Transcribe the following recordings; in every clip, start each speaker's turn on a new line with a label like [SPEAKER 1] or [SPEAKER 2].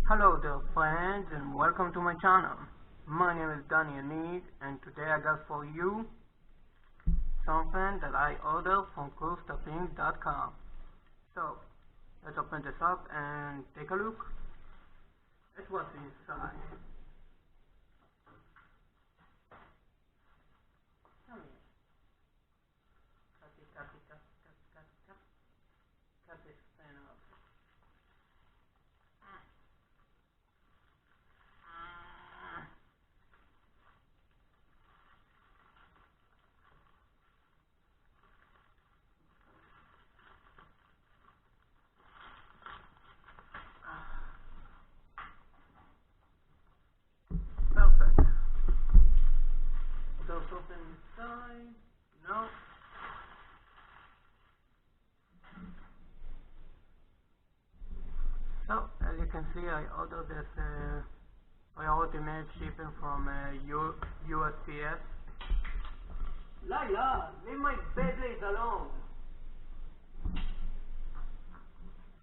[SPEAKER 1] Hello there friends and welcome to my channel. My name is Danny and today I got for you something that I ordered from Cardfight.com. So let's open this up and take a look at what's inside. Come here. Cut this thing up. Perfect. There's something inside. No. So, as you can see, I ordered this priority mail shipping from USPS. Lila, leave my Beyblades alone.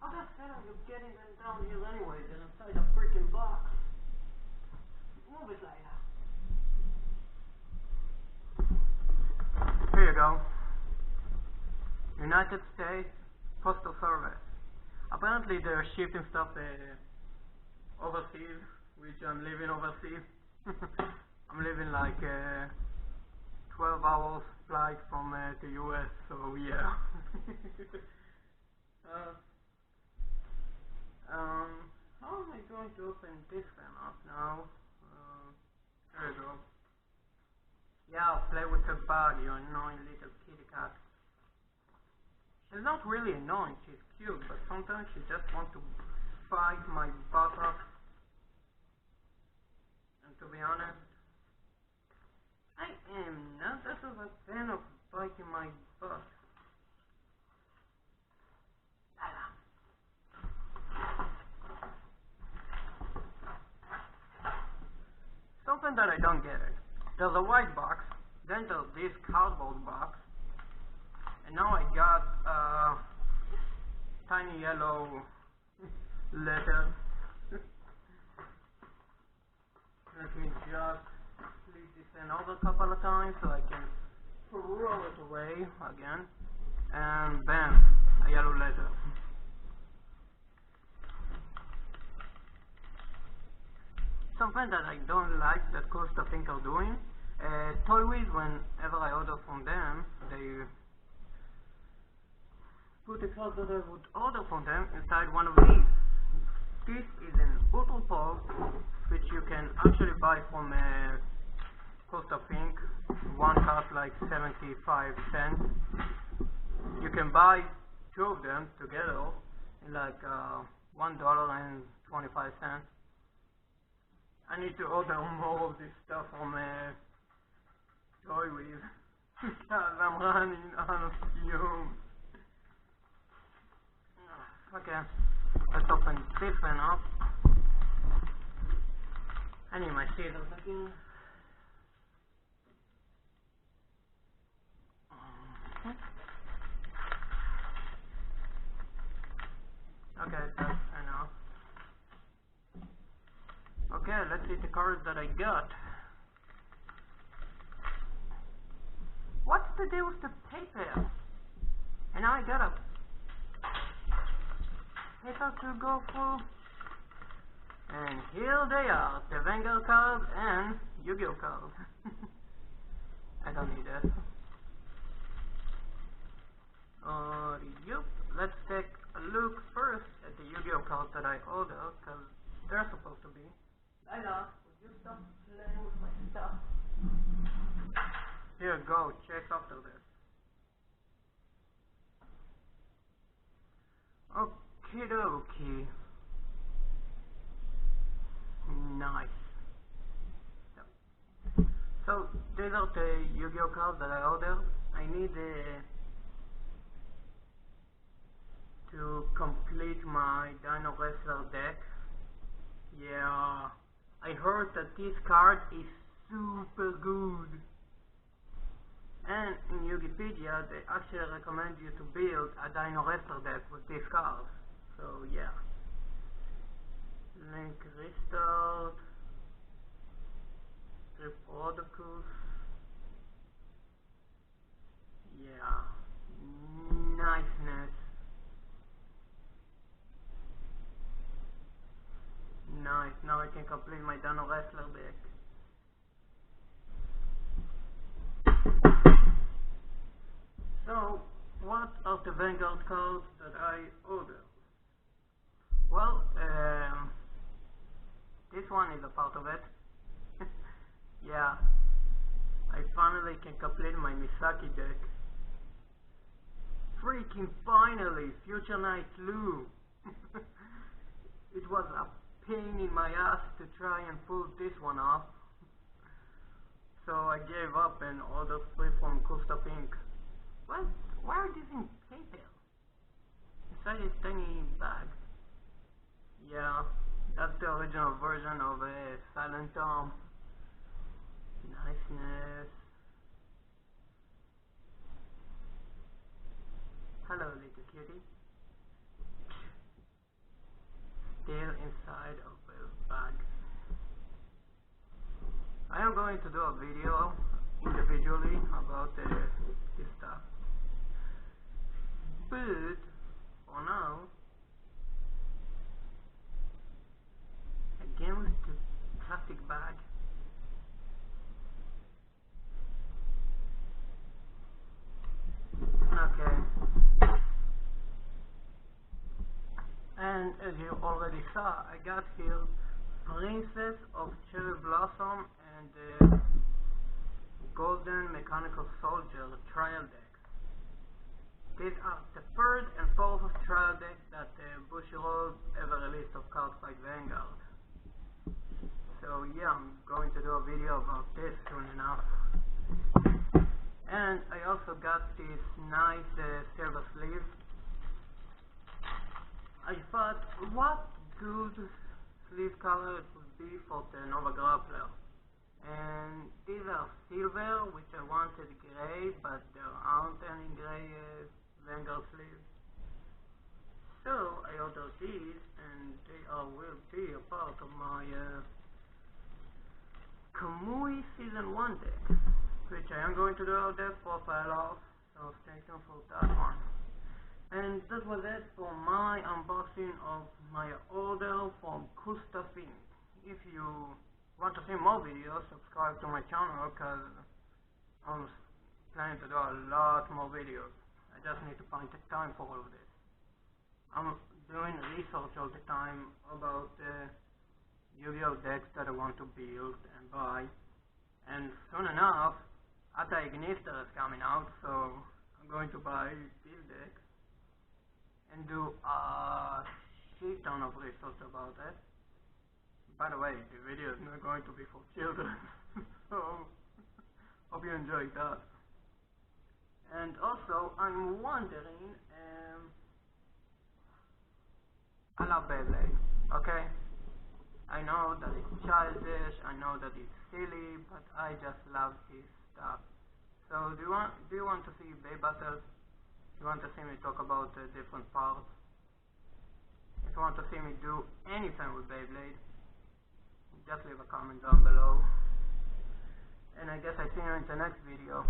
[SPEAKER 1] How the hell are you getting them down here anyway? They're inside a freaking box. Move it, Lila. Here you go. United States Postal Service. Apparently they're shipping stuff overseas, which I'm living overseas. I'm living like 12 hours flight from the US, so yeah. How am I going to open this one up now? There you go. Yeah, play with her bag, you annoying little kitty cat. She's not really annoying, she's cute, but sometimes she just wants to bite my butt off. And to be honest, I am not that of a fan of biting my butt. Something that I don't get it. There's a white box, then there's this cardboard box, and now I got a tiny yellow letter. Let me just leave this in over a couple of times so I can throw it away again, and bam, a yellow letter. Something that I don't like that Cardfight are doing, Toys, whenever I order from them, they put the card that I would order from them inside one of these. This is an Ultra Pulse, which you can actually buy from Cardfight. One costs like 75 cents. You can buy two of them together in like $1.25. I need to order more of this stuff from Toys because I'm running out of fumes. Okay, let's open this one up. I need my scissors again. Okay, that's enough. Okay, let's see the cards that I got. What's the deal with the paper? And now I got a paper to go through. And here they are, the Vanguard cards and Yu-Gi-Oh cards. I don't need that. Yup, let's take a look first at the Yu-Gi-Oh cards that I ordered, because they're supposed to be. Lila, would you stop playing with my stuff? Here, go, check after this. Okie dokie. Nice. So, these are the Yu-Gi-Oh cards that I ordered. I need to complete my Dino Restaurant deck. Yeah. I heard that this card is super good. And in Wikipedia, they actually recommend you to build a Dino Restaurant deck with this card. So yeah. Link restart. Tripodocus. Yeah. Niceness. Nice. Now I can complete my Dino Wrestler deck. So, what are the Vanguard cards that I ordered? Well, this one is a part of it. Yeah, I finally can complete my Misaki deck. Freaking finally! Future Night Lou! It was a pain in my ass to try and pull this one off. So I gave up and ordered 3 from Cool Stuff Inc. What? Why are these in paper? Inside this tiny bag. Yeah, that's the original version of a Silent Tom. Niceness. Hello, little cutie. Still inside of a bag. I am going to do a video individually about this stuff. But for now, again with the plastic bag. Okay. And as you already saw, I got here Princess of Cherry Blossom and the Golden Mechanical Soldier trial deck. These are the third and fourth trial deck that Bushiroad ever released of Cardfight Vanguard. So yeah, I'm going to do a video about this soon enough. And I also got this nice silver sleeve. I thought, what good sleeve color it would be for the Nova Grappler. And these are silver, which I wanted gray, but there aren't any gray Vanguard sleeves. So I ordered these, and they will be a part of my Kamui Season 1 deck, which I am going to do a deck profile of, so stay tuned for that one. And that was it for my unboxing of my order from Cool Stuff Inc. If you want to see more videos, subscribe to my channel, because I'm planning to do a lot more videos. I just need to find the time for all of this. I'm doing research all the time about Yu-Gi-Oh decks that I want to build and buy. And soon enough, Ignister is coming out, so I'm going to buy this deck and do a shit ton of research about it. By the way, the video is not going to be for children, so hope you enjoyed that. And also, I'm wondering, I love Beyblade, okay? I know that it's childish, I know that it's silly, but I just love this stuff. So, do you want to see Bey battles? Do you want to see me talk about different parts? If you want to see me do anything with Beyblade, just leave a comment down below. And I guess I see you in the next video.